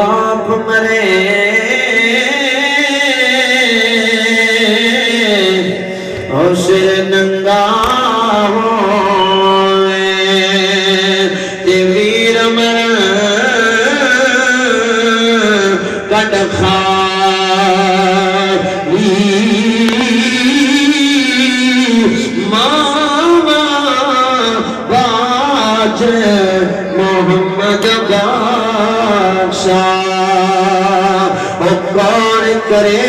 باپ مرے اور سر ننگا ہوئے تے ویر مرن کٹ خالی ماما باج محمد بادشاہ وہ کون کرے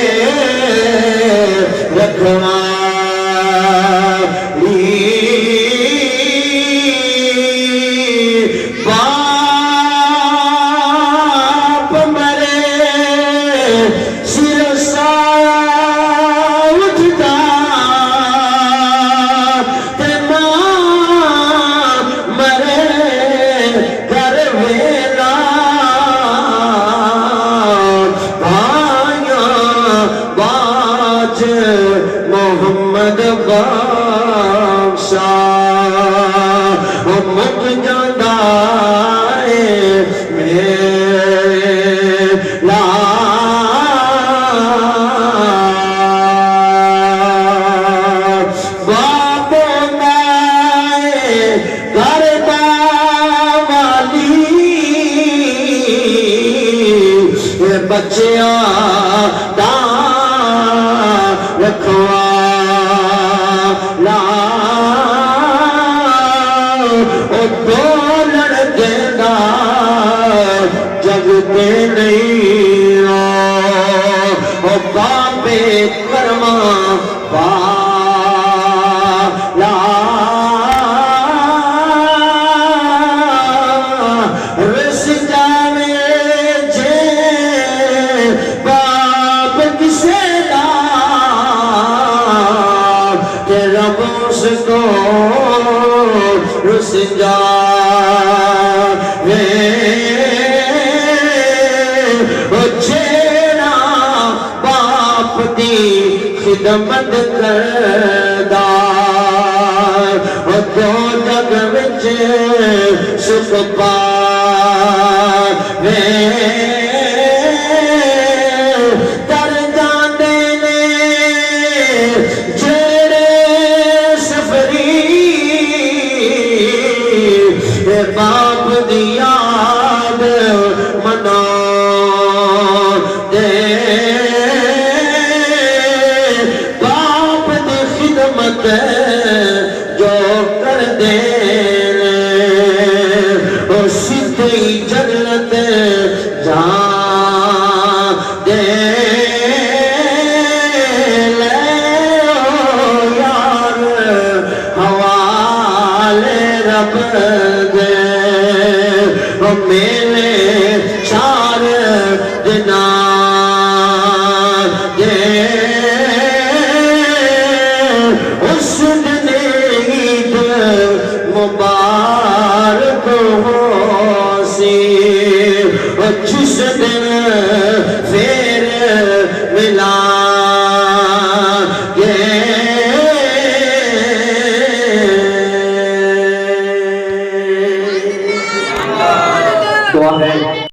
رکھوالی باپ مرے سر ساوٹھتا تے ماں مرے کر ویلا باج محمد بادشاہ وہ مک جاندہ ہے میرا باپ میں کردہ والی بچیاں دا رکھوالا او دو لڑکے دا جگ تے نہیں او باپے کرما والا رس جاوے جے باپ کسے رب اس کو رس جاوے جیڑا باپ دی خدمت کردار دو جگ وچ سکھ پاوے تر جاندے نے باپ دی یاد منا دے باپ دی خدمت جو کر دے وہ سیدھی جنت جا دے لے یار حوالے رب میلے چار دنا دے اس